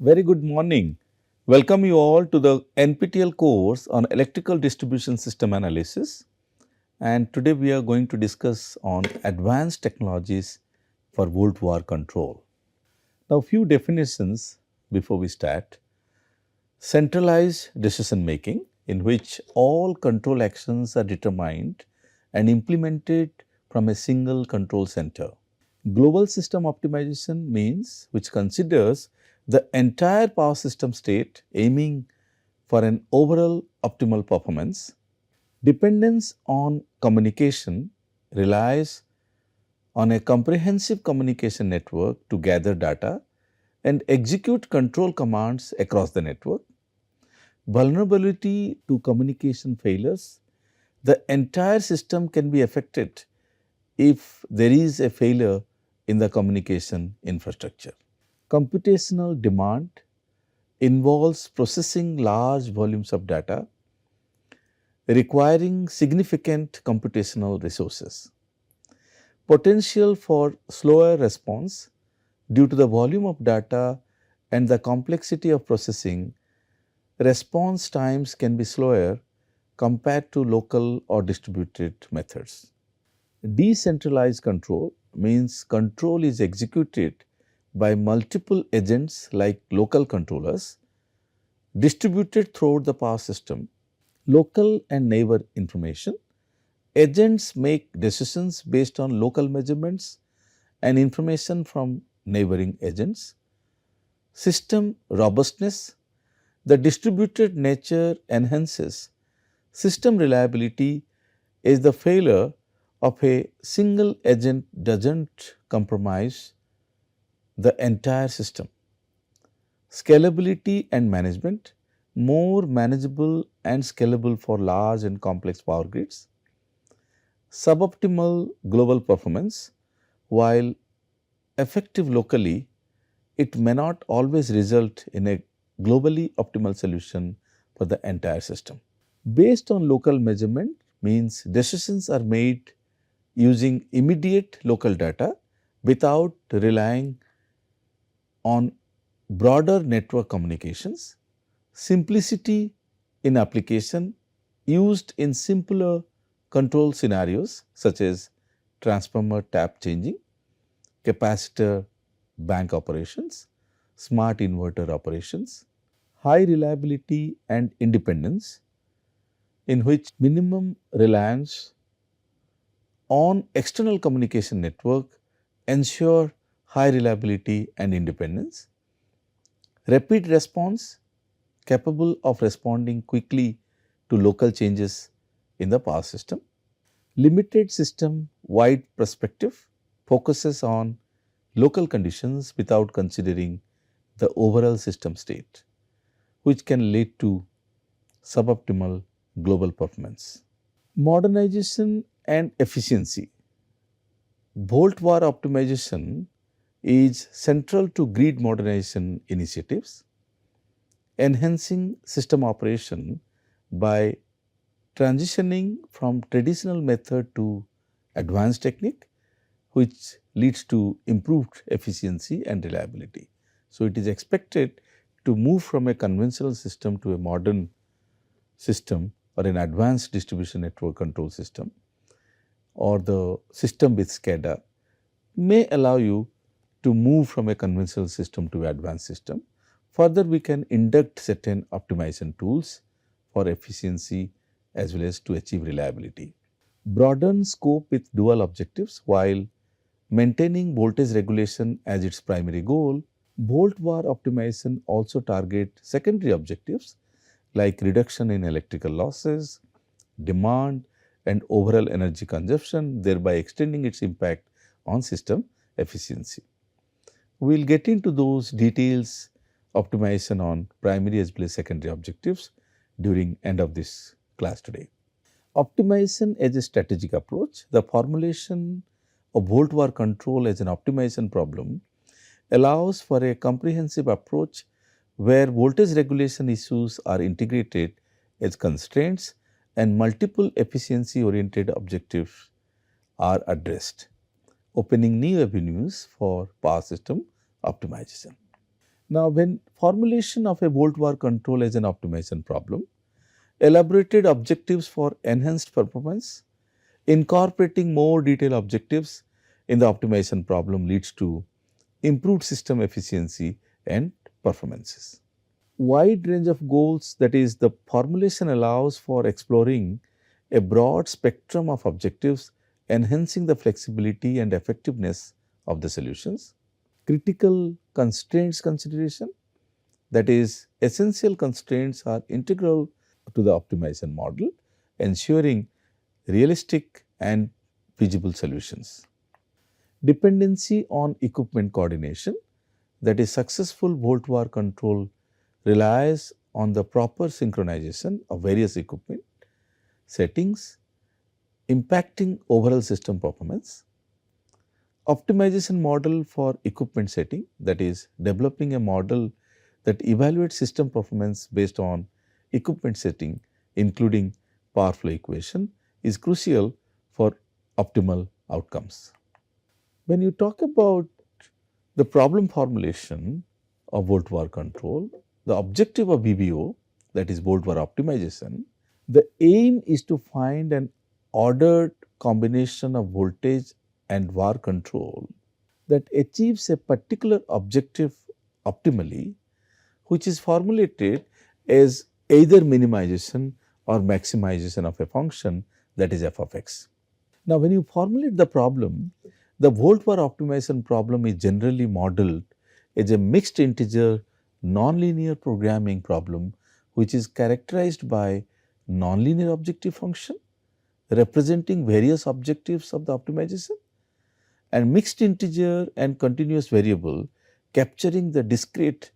Very good morning. Welcome you all to the NPTEL course on Electrical Distribution System Analysis. And today we are going to discuss on advanced technologies for volt-var control. Now, few definitions before we start. Centralized decision making, in which all control actions are determined and implemented from a single control center. Global system optimization means which considers the entire power system state, aiming for an overall optimal performance. Dependence on communication relies on a comprehensive communication network to gather data and execute control commands across the network. Vulnerability to communication failures. The entire system can be affected if there is a failure in the communication infrastructure. Computational demand involves processing large volumes of data requiring significant computational resources. Potential for slower response due to the volume of data and the complexity of processing, response times can be slower compared to local or distributed methods. Decentralized control means control is executed by multiple agents like local controllers distributed throughout the power system. Local and neighbor information. Agents make decisions based on local measurements and information from neighboring agents. System robustness. The distributed nature enhances system reliability as the failure of a single agent does not compromise the entire system. Scalability and management, more manageable and scalable for large and complex power grids. Suboptimal global performance, while effective locally, it may not always result in a globally optimal solution for the entire system. Based on local measurement means decisions are made using immediate local data without relying on broader network communications. Simplicity in application used in simpler control scenarios such as transformer tap changing, capacitor bank operations, smart inverter operations. High reliability and independence, in which minimum reliance on external communication network ensure high reliability and independence. Rapid response, capable of responding quickly to local changes in the power system. Limited system wide perspective focuses on local conditions without considering the overall system state, which can lead to suboptimal global performance. Modernization and efficiency. Volt-var optimization is central to grid modernization initiatives, enhancing system operation by transitioning from traditional method to advanced technique, which leads to improved efficiency and reliability. So, it is expected to move from a conventional system to a modern system or an advanced distribution network control system, or the system with SCADA may allow you to move from a conventional system to an advanced system. Further, we can induct certain optimization tools for efficiency as well as to achieve reliability. Broaden scope with dual objectives while maintaining voltage regulation as its primary goal. Volt-var optimization also target secondary objectives like reduction in electrical losses, demand and overall energy consumption, thereby extending its impact on system efficiency. We will get into those details optimization on primary as well as secondary objectives during end of this class today. Optimization as a strategic approach. The formulation of volt-var control as an optimization problem allows for a comprehensive approach where voltage regulation issues are integrated as constraints and multiple efficiency oriented objectives are addressed, opening new avenues for power system optimization. Now, when formulation of a volt-var control as an optimization problem, elaborated objectives for enhanced performance, incorporating more detailed objectives in the optimization problem leads to improved system efficiency and performances. Wide range of goals, that is, the formulation allows for exploring a broad spectrum of objectives, enhancing the flexibility and effectiveness of the solutions. Critical constraints consideration, that is, essential constraints are integral to the optimization model, ensuring realistic and feasible solutions. Dependency on equipment coordination, that is, successful volt-var control relies on the proper synchronization of various equipment settings, impacting overall system performance. Optimization model for equipment setting, that is, developing a model that evaluates system performance based on equipment setting, including power flow equation, is crucial for optimal outcomes. When you talk about the problem formulation of volt-var control, the objective of VVO, that is volt-var optimization, the aim is to find an ordered combination of voltage and var control that achieves a particular objective optimally, which is formulated as either minimization or maximization of a function, that is f of x. Now, when you formulate the problem, the volt-var optimization problem is generally modeled as a mixed integer nonlinear programming problem, which is characterized by nonlinear objective function representing various objectives of the optimization, and mixed integer and continuous variable capturing the discrete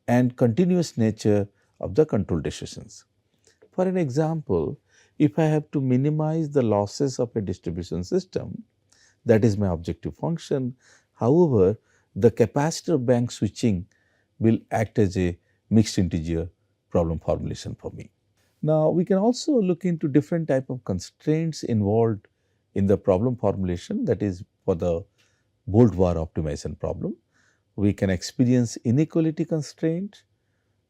and continuous nature of the control decisions. For an example, if I have to minimize the losses of a distribution system, that is my objective function. However, the capacitor bank switching will act as a mixed integer problem formulation for me. Now, we can also look into different type of constraints involved in the problem formulation, that is, for the volt-var optimization problem. We can experience inequality constraint,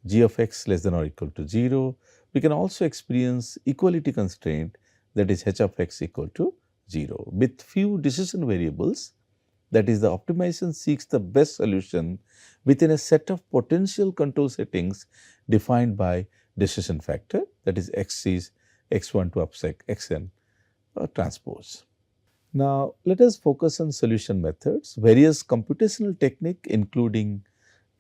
g of x less than or equal to 0. We can also experience equality constraint, that is h of x equal to 0. With few decision variables, that is, the optimization seeks the best solution within a set of potential control settings defined by decision factor, that is, x is x1 to upsec xn transpose. Now, let us focus on solution methods. Various computational technique, including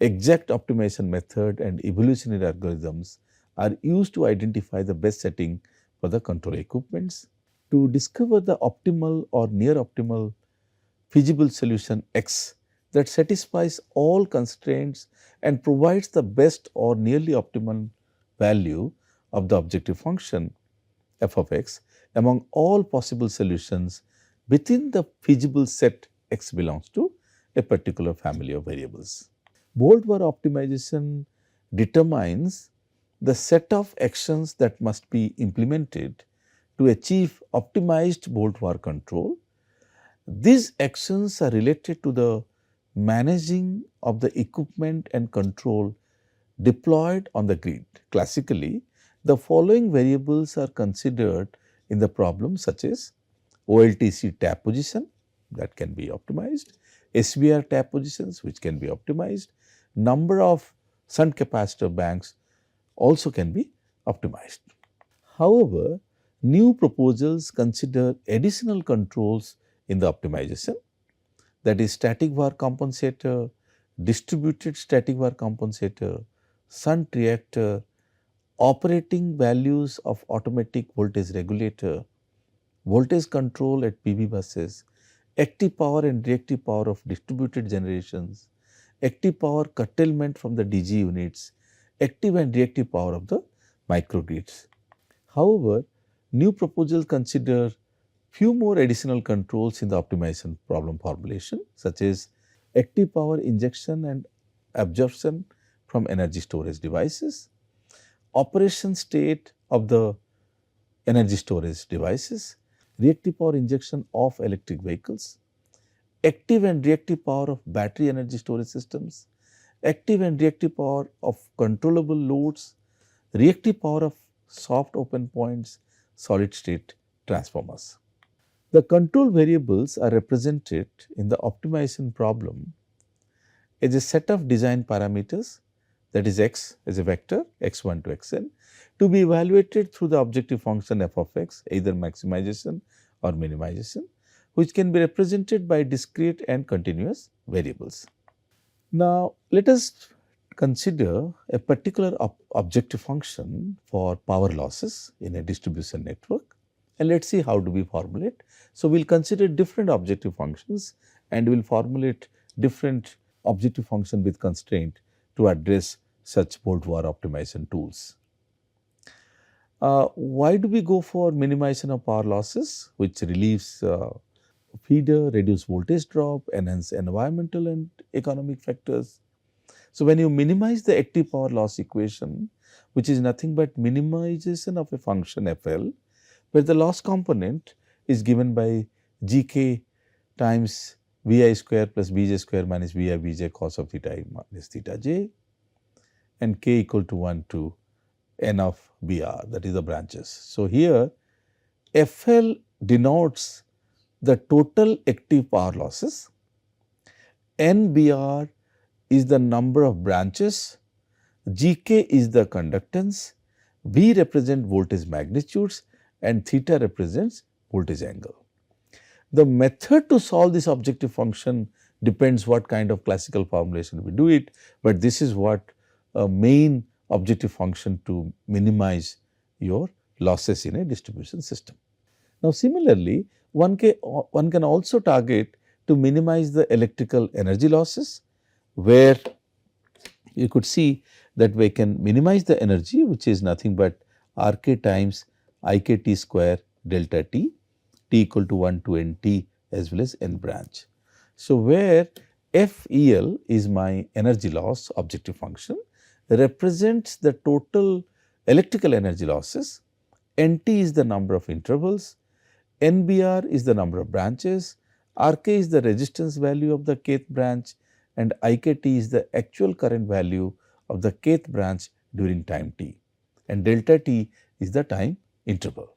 exact optimization method and evolutionary algorithms, are used to identify the best setting for the control equipments. To discover the optimal or near optimal feasible solution x that satisfies all constraints and provides the best or nearly optimal value of the objective function f of x among all possible solutions within the feasible set x belongs to a particular family of variables. Volt-var optimization determines the set of actions that must be implemented to achieve optimized volt-var control. These actions are related to the managing of the equipment and control deployed on the grid. Classically, the following variables are considered in the problem, such as OLTC tap position, that can be optimized, SVR tap positions, which can be optimized, number of shunt capacitor banks also can be optimized. However, new proposals consider additional controls in the optimization, that is, static var compensator, distributed static var compensator, shunt reactor, operating values of automatic voltage regulator, voltage control at PV buses, active power and reactive power of distributed generations, active power curtailment from the DG units, active and reactive power of the microgrids. However, new proposals consider few more additional controls in the optimization problem formulation, such as active power injection and absorption from energy storage devices, operation state of the energy storage devices, reactive power injection of electric vehicles, active and reactive power of battery energy storage systems, active and reactive power of controllable loads, reactive power of soft open points, solid state transformers. The control variables are represented in the optimization problem as a set of design parameters, that is x as a vector x1 to xn, to be evaluated through the objective function f of x, either maximization or minimization, which can be represented by discrete and continuous variables. Now, let us consider a particular objective function for power losses in a distribution network, and let us see how do we formulate. So, we will consider different objective functions and we will formulate different objective function with constraint to address such Bolt-War optimization tools. Why do we go for minimization of power losses, which relieves feeder, reduce voltage drop, enhance environmental and economic factors? So, when you minimize the active power loss equation, which is nothing but minimization of a function FL, where the loss component is given by Gk times Vi square plus Bj square minus Vi Bj cos of theta I minus theta j, and k equal to 1 to n of Br, that is the branches. So, here FL denotes the total active power losses, NBr is the number of branches, Gk is the conductance, V represent voltage magnitudes and theta represents voltage angle. The method to solve this objective function depends what kind of classical formulation we do it, but this is what a main objective function to minimize your losses in a distribution system. Now, similarly, one can also target to minimize the electrical energy losses, where you could see that we can minimize the energy, which is nothing but Rk times Ikt square delta t, t equal to 1 to nt as well as n branch. So, where FEL is my energy loss objective function, represents the total electrical energy losses, Nt is the number of intervals, NBr is the number of branches, Rk is the resistance value of the kth branch, and Ikt is the actual current value of the kth branch during time t, and delta t is the time interval.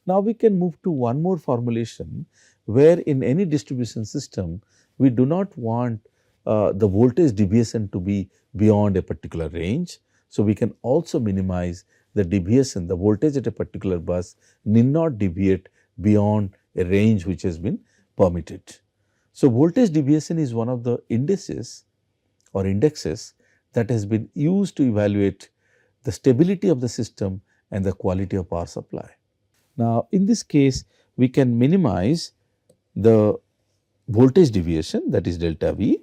Now, we can move to one more formulation, where in any distribution system we do not want the voltage deviation to be beyond a particular range. So, we can also minimize the deviation, the voltage at a particular bus need not deviate beyond a range which has been permitted. So, voltage deviation is one of the indices or indexes that has been used to evaluate the stability of the system and the quality of power supply. Now, in this case, we can minimize the voltage deviation, that is delta V,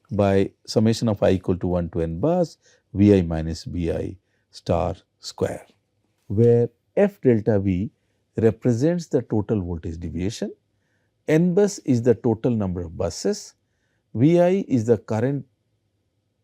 by summation of I equal to 1 to n bus Vi minus Bi star square, where F delta V represents the total voltage deviation, n bus is the total number of buses, Vi is the current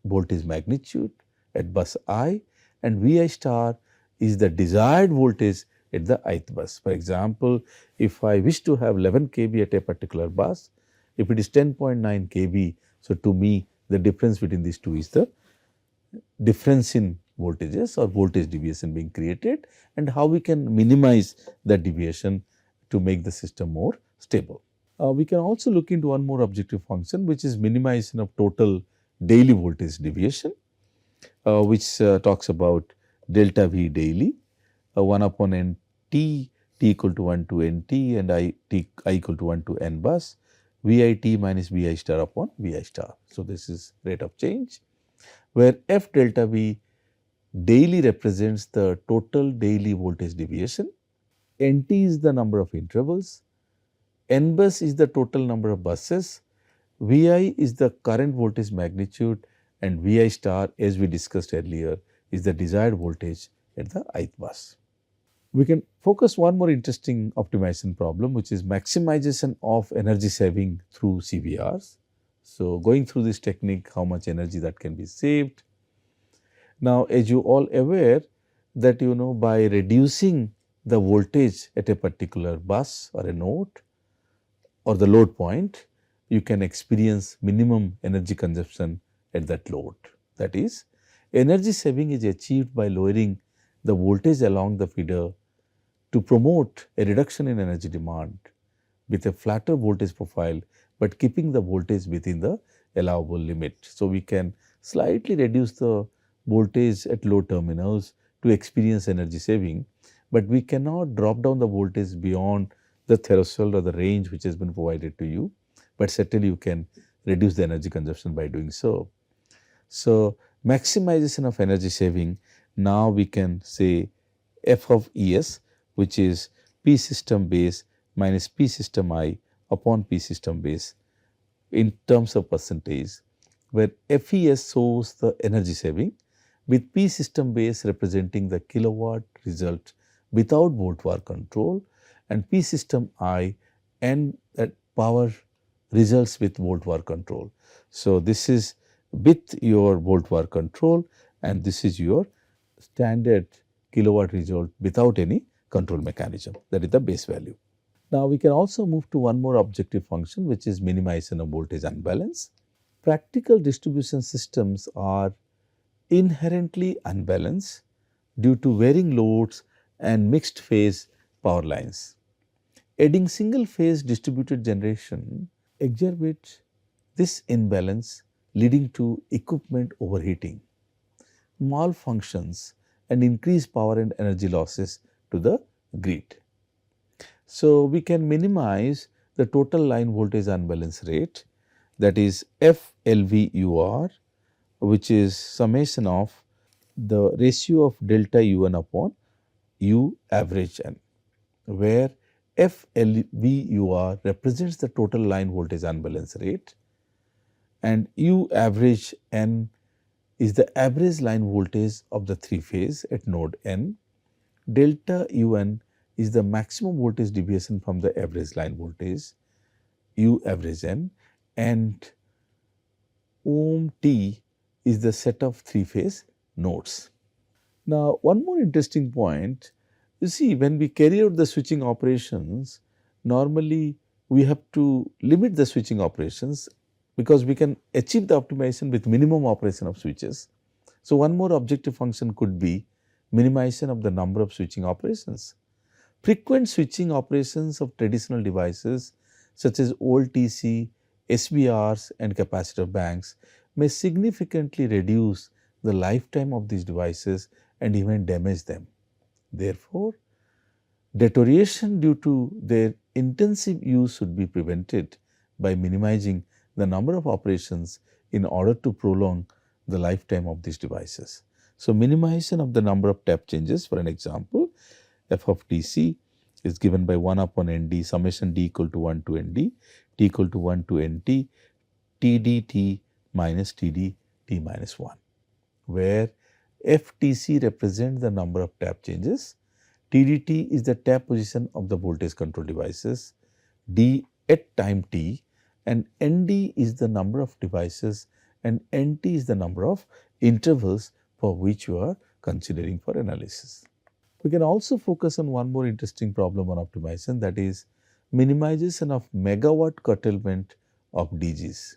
voltage magnitude at bus I, and Vi star is the desired voltage at the ith bus. For example, if I wish to have 11 kV at a particular bus, if it is 10.9 kV, so to me the difference between these two is the difference in voltages or voltage deviation being created, and how we can minimize that deviation to make the system more stable. We can also look into one more objective function, which is minimization of total daily voltage deviation, which talks about delta V daily 1 upon n t, t equal to 1 to n t, and I equal to 1 to n bus, Vi t minus Vi star upon Vi star. So, this is rate of change, where F delta V daily represents the total daily voltage deviation, Nt is the number of intervals, n bus is the total number of buses, Vi is the current voltage magnitude, and Vi star, as we discussed earlier, is the desired voltage at the ith bus. We can focus one more interesting optimization problem, which is maximization of energy saving through CVRs. So, going through this technique, how much energy that can be saved. Now, as you all aware that by reducing the voltage at a particular bus or a node or the load point, you can experience minimum energy consumption at that load. That is, energy saving is achieved by lowering the voltage along the feeder to promote a reduction in energy demand with a flatter voltage profile, but keeping the voltage within the allowable limit. So, we can slightly reduce the voltage at low terminals to experience energy saving, but we cannot drop down the voltage beyond the threshold or the range which has been provided to you, but certainly you can reduce the energy consumption by doing so. So, maximization of energy saving, now we can say f of Es, which is P system base minus P system I upon P system base in terms of percentage, where FES shows the energy saving with P system base representing the kilowatt result without volt var control, and P system I and that power results with volt var control. So, this is with your volt var control, and this is your standard kilowatt result without any control mechanism, that is the base value. Now, we can also move to one more objective function, which is minimization of voltage unbalance. Practical distribution systems are inherently unbalanced due to varying loads and mixed phase power lines. Adding single phase distributed generation exacerbates this imbalance, leading to equipment overheating, malfunctions, and increased power and energy losses to the grid. So, we can minimize the total line voltage unbalance rate, that is FLVUR, which is summation of the ratio of delta UN upon U average N, where FLVUR represents the total line voltage unbalance rate and U average N is the average line voltage of the 3 phase at node N. Delta UN is the maximum voltage deviation from the average line voltage U average N, and ohm T is the set of 3 phase nodes. Now, one more interesting point, you see, when we carry out the switching operations, normally we have to limit the switching operations because we can achieve the optimization with minimum operation of switches. So, one more objective function could be minimization of the number of switching operations. Frequent switching operations of traditional devices such as old TC, SBRs and capacitor banks may significantly reduce the lifetime of these devices and even damage them. Therefore, deterioration due to their intensive use should be prevented by minimizing the number of operations in order to prolong the lifetime of these devices. So, minimization of the number of tap changes, for an example, f of TC is given by 1 upon ND summation D equal to 1 to ND, T equal to 1 to NT, TDT minus TDT minus 1, where FTC represents the number of tap changes, TDT is the tap position of the voltage control devices, D at time t, and ND is the number of devices and NT is the number of intervals for which you are considering for analysis. We can also focus on one more interesting problem on optimization, that is minimization of megawatt curtailment of DGs.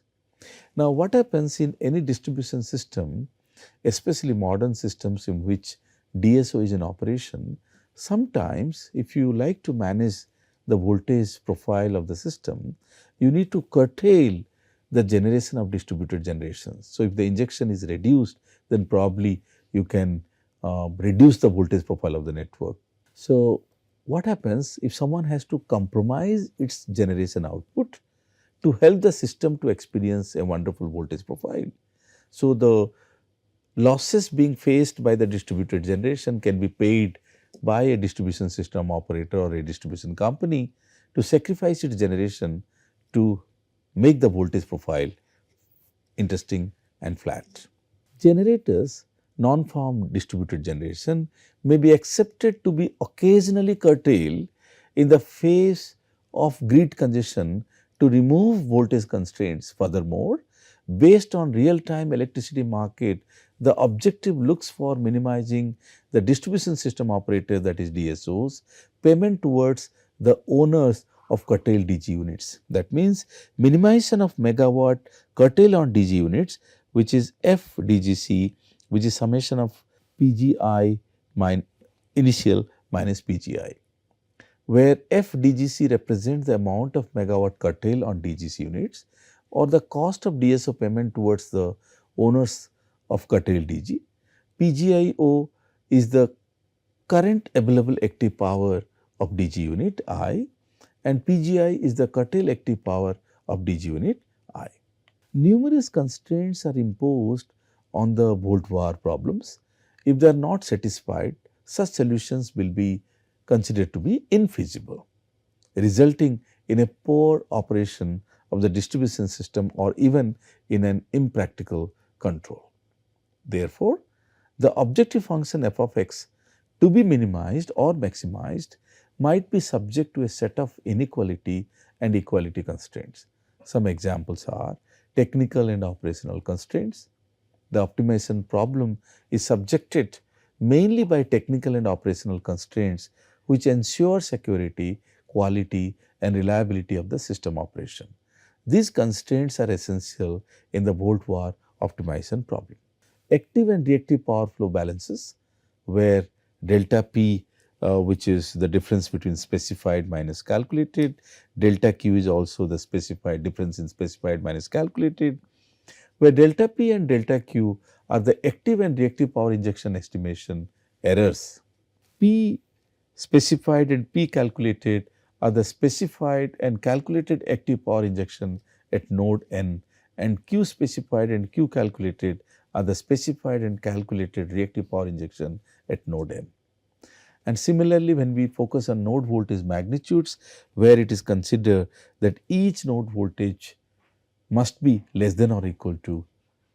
Now, what happens in any distribution system, especially modern systems in which DSO is in operation, sometimes if you like to manage the voltage profile of the system, you need to curtail the generation of distributed generations. So, if the injection is reduced, then probably you can reduce the voltage profile of the network. So, what happens if someone has to compromise its generation output to help the system to experience a wonderful voltage profile? So, the losses being faced by the distributed generation can be paid by a distribution system operator or a distribution company to sacrifice its generation to make the voltage profile interesting and flat. Generators, non-farm distributed generation, may be accepted to be occasionally curtailed in the face of grid congestion to remove voltage constraints. Furthermore, based on real-time electricity market, the objective looks for minimizing the distribution system operator, that is DSOs, payment towards the owners of curtailed DG units. That means minimization of megawatt curtail on DG units which is FDGC, which is summation of PGI initial minus PGI, where FDGC represents the amount of megawatt curtail on DGC units or the cost of DSO payment towards the owners of curtailed DG. PGIO is the current available active power of DG unit I, and PGI is the curtail active power of DG unit I. Numerous constraints are imposed on the volt-var problems. If they are not satisfied, such solutions will be considered to be infeasible, resulting in a poor operation of the distribution system or even in an impractical control. Therefore, the objective function f of x to be minimized or maximized might be subject to a set of inequality and equality constraints. Some examples are technical and operational constraints. The optimization problem is subjected mainly by technical and operational constraints which ensure security, quality and reliability of the system operation. These constraints are essential in the volt-var optimization problem. Active and reactive power flow balances, where delta P, which is the difference between specified minus calculated, delta Q is also the specified difference in specified minus calculated, where delta P and delta Q are the active and reactive power injection estimation errors. P specified and P calculated are the specified and calculated active power injection at node N, and Q specified and Q calculated are the specified and calculated reactive power injection at node N. And similarly, when we focus on node voltage magnitudes, where it is considered that each node voltage must be less than or equal to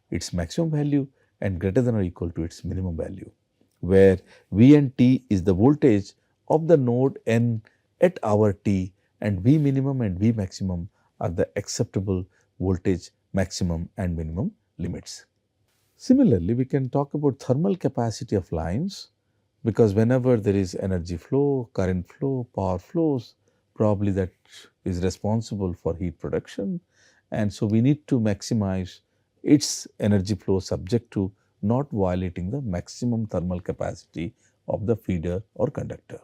its maximum value and greater than or equal to its minimum value, where V and T is the voltage of the node N at hour T, and V minimum and V maximum are the acceptable voltage maximum and minimum limits. Similarly, we can talk about thermal capacity of lines, because whenever there is energy flow, current flow, power flows, probably that is responsible for heat production, and so we need to maximize its energy flow subject to not violating the maximum thermal capacity of the feeder or conductor.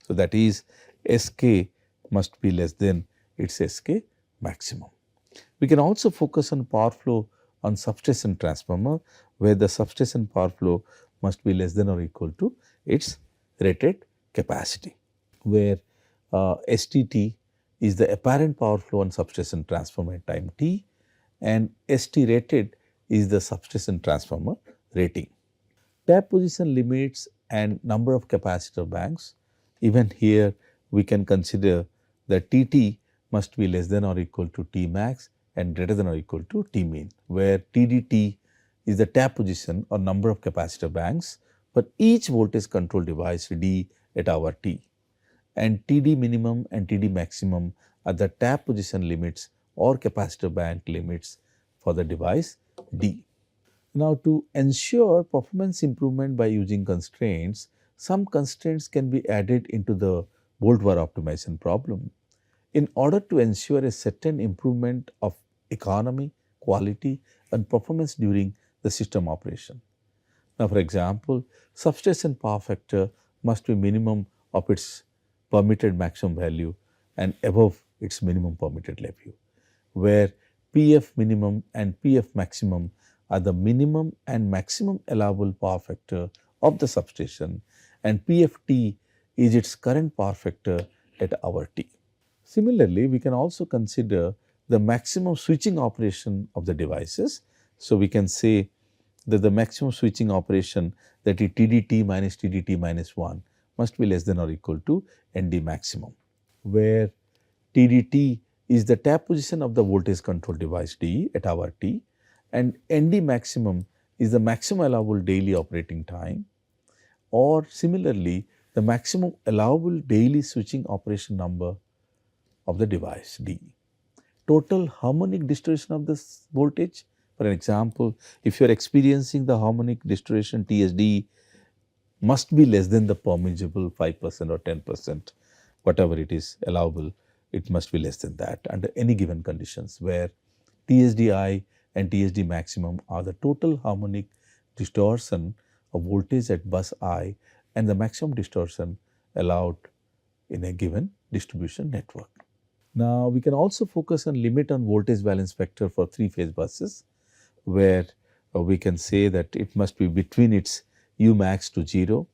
So, that is Sk must be less than its Sk maximum. We can also focus on power flow on substation transformer, where the substation power flow must be less than or equal to its rated capacity, where STT is the apparent power flow on substation transformer at time t, and ST rated is the substation transformer rating. Tap position limits and number of capacitor banks. Even here we can consider that TT must be less than or equal to T max and greater than or equal to T mean, where TDT is the tap position or number of capacitor banks for each voltage control device D at hour T, and TD minimum and TD maximum are the tap position limits or capacitor bank limits for the device D. Now, to ensure performance improvement by using constraints, some constraints can be added into the volt-var optimization problem in order to ensure a certain improvement of economy, quality and performance during the system operation. Now, for example, substation power factor must be minimum of its permitted maximum value and above its minimum permitted value, where PF minimum and PF maximum are the minimum and maximum allowable power factor of the substation, and PFT is its current power factor at hour T. Similarly, we can also consider the maximum switching operation of the devices. So, we can say that the maximum switching operation, that is TDT minus TDT minus 1, must be less than or equal to ND maximum, where TDT is the tap position of the voltage control device D at hour T, and ND maximum is the maximum allowable daily operating time, or similarly the maximum allowable daily switching operation number of the device D. Total harmonic distortion of this voltage, for an example, if you are experiencing the harmonic distortion TSD must be less than the permissible 5% or 10%, whatever it is allowable, it must be less than that under any given conditions, where TSDI and TSD maximum are the total harmonic distortion of voltage at bus I and the maximum distortion allowed in a given distribution network. Now, we can also focus on limit on voltage balance factor for three-phase buses, where we can say that it must be between its U max to 0,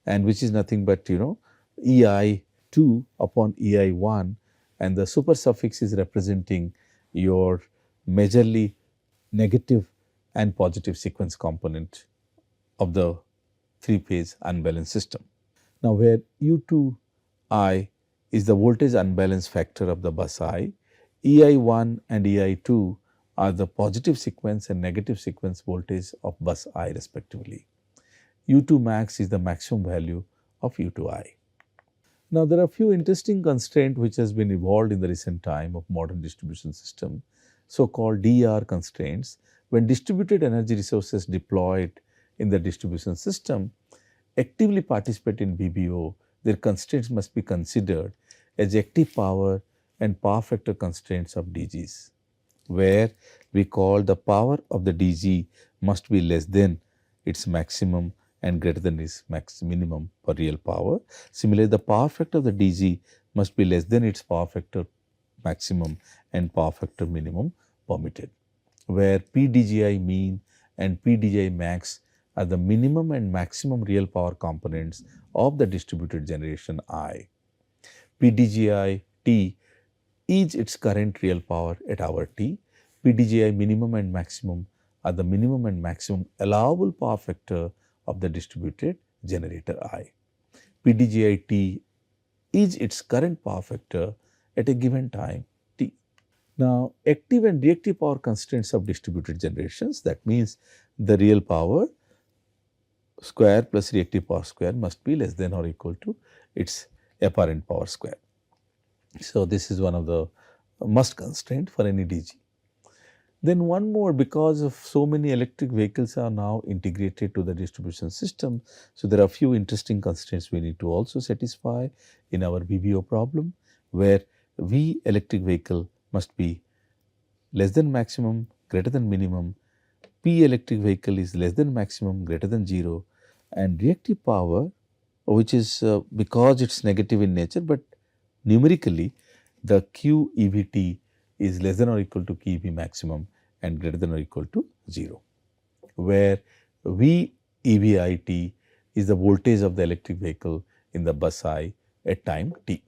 and which is nothing but EI2 upon EI1, and the super suffix is representing your majorly negative and positive sequence component of the three-phase unbalanced system. Now, where U2I is the voltage unbalance factor of the bus I, EI1 and EI2 are the positive sequence and negative sequence voltage of bus I respectively. U2 max is the maximum value of U2I. Now, there are a few interesting constraints which has been evolved in the recent time of modern distribution system, so-called DER constraints. When distributed energy resources deployed in the distribution system actively participate in BBO, their constraints must be considered as active power and power factor constraints of DGs, where we call the power of the DG must be less than its maximum and greater than its minimum for real power. Similarly, the power factor of the DG must be less than its power factor maximum and power factor minimum permitted, where PDGI mean and PDGI max are the minimum and maximum real power components of the distributed generation I. PDGI T is its current real power at hour T. PDGI minimum and maximum are the minimum and maximum allowable power factor of the distributed generator I. PDGI T is its current power factor at a given time T. Now, active and reactive power constraints of distributed generations, that means the real power square plus reactive power square must be less than or equal to its apparent power square. So, this is one of the must constraint for any DG. Then one more, because of so many electric vehicles are now integrated to the distribution system, so there are a few interesting constraints we need to also satisfy in our BBO problem, where V electric vehicle must be less than maximum, greater than minimum, P electric vehicle is less than maximum, greater than 0, and reactive power, which is because it is negative in nature, but numerically the Q EVT is less than or equal to Q EV maximum and greater than or equal to 0, where V EVIT is the voltage of the electric vehicle in the bus I at time t.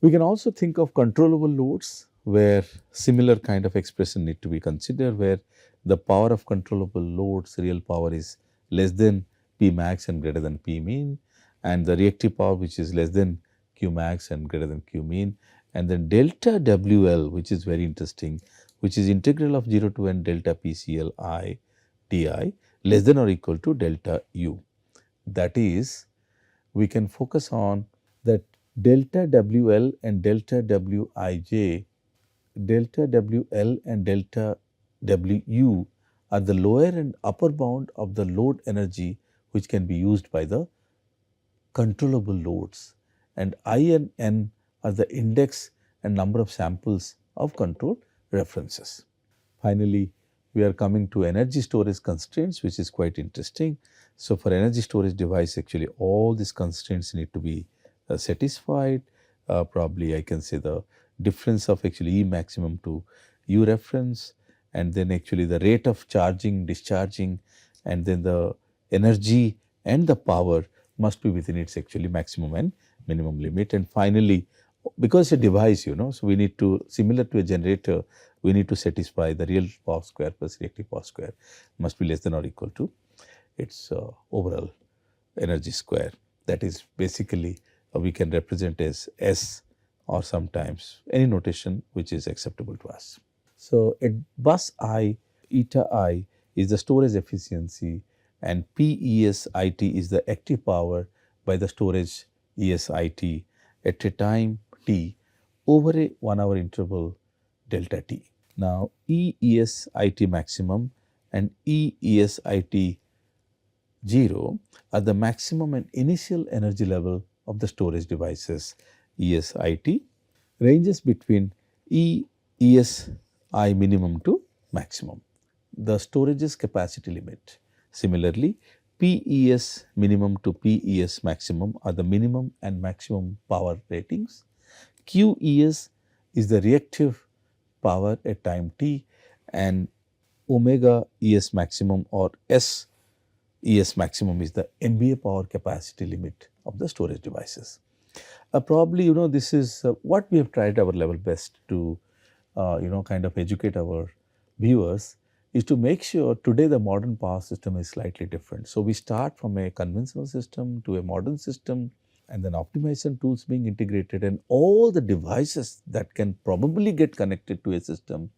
We can also think of controllable loads, where similar kind of expression need to be considered, where the power of controllable loads real power is less than P max and greater than P mean, and the reactive power which is less than Q max and greater than Q mean, and then delta WL, which is very interesting, which is integral of 0 to n delta PCL I Ti less than or equal to delta U. That is, we can focus on that delta WL and delta Wij, delta WL and delta Wu are the lower and upper bound of the load energy which can be used by the controllable loads, and I and N are the index and number of samples of control references. Finally, we are coming to energy storage constraints, which is quite interesting. So, for energy storage device, actually all these constraints need to be satisfied. Probably I can say the difference of actually E maximum to U reference, and then actually the rate of charging, discharging, and then the energy and the power must be within its actually maximum and minimum limit. And finally, because it's a device, so we need to, similar to a generator, we need to satisfy the real power square plus reactive power square must be less than or equal to its overall energy square. That is basically we can represent as S, or sometimes any notation which is acceptable to us. So, at bus I, eta I is the storage efficiency, and PESIT is the active power by the storage ESIT at a time t over a 1 hour interval delta t. Now, EESIT maximum and EESIT 0 are the maximum and initial energy level of the storage devices. ESIT ranges between ESI minimum to maximum. the storage's capacity limit. Similarly, PES minimum to PES maximum are the minimum and maximum power ratings. QES is the reactive power at time t, and omega ES maximum or S ES maximum is the MBA power capacity limit of the storage devices. Probably, this is what we have tried our level best to, kind of educate our viewers, is to make sure today the modern power system is slightly different. So we start from a conventional system to a modern system, and then optimization tools being integrated, and all the devices that can probably get connected to a system,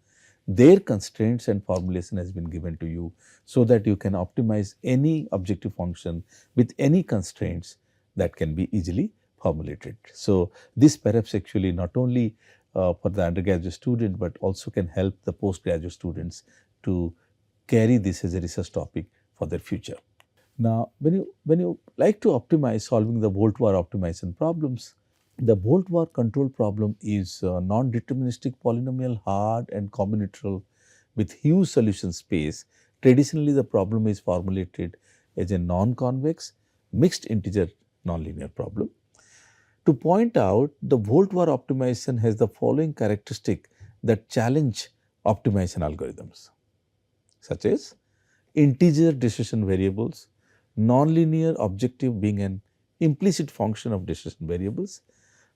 their constraints and formulation has been given to you so that you can optimize any objective function with any constraints that can be easily formulated. So this perhaps actually not only for the undergraduate student, but also can help the postgraduate students to carry this as a research topic for their future. Now, when you like to optimize solving the Volt-VAR optimization problems, the Volt-VAR control problem is non-deterministic polynomial, hard and combinatorial with huge solution space. Traditionally, the problem is formulated as a non-convex mixed integer nonlinear problem. To point out, the Volt-VAR optimization has the following characteristic that challenge optimization algorithms, such as integer decision variables, nonlinear objective being an implicit function of decision variables,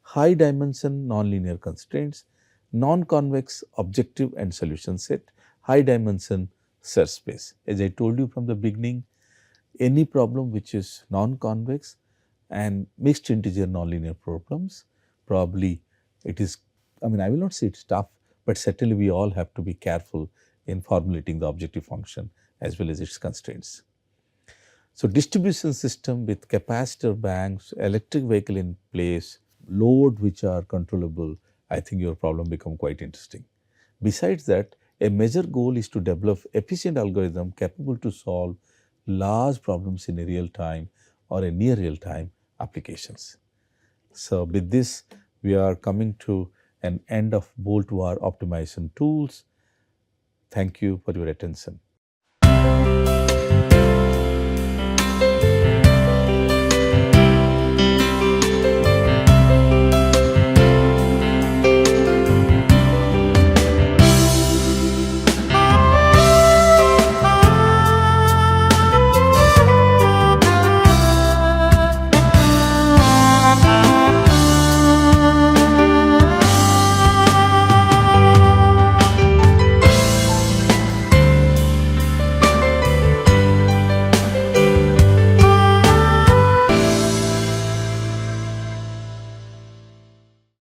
high dimension nonlinear constraints, non-convex objective and solution set, high dimension search space. As I told you from the beginning, any problem which is non-convex and mixed integer nonlinear problems, probably it is, I will not say it's tough, but certainly we all have to be careful in formulating the objective function as well as its constraints. So distribution system with capacitor banks, electric vehicle in place, load which are controllable, I think your problem become quite interesting. Besides that, a major goal is to develop efficient algorithm capable to solve large problems in a real time or a near real time applications. So with this, we are coming to an end of Volt-VAR optimization tools. Thank you for your attention.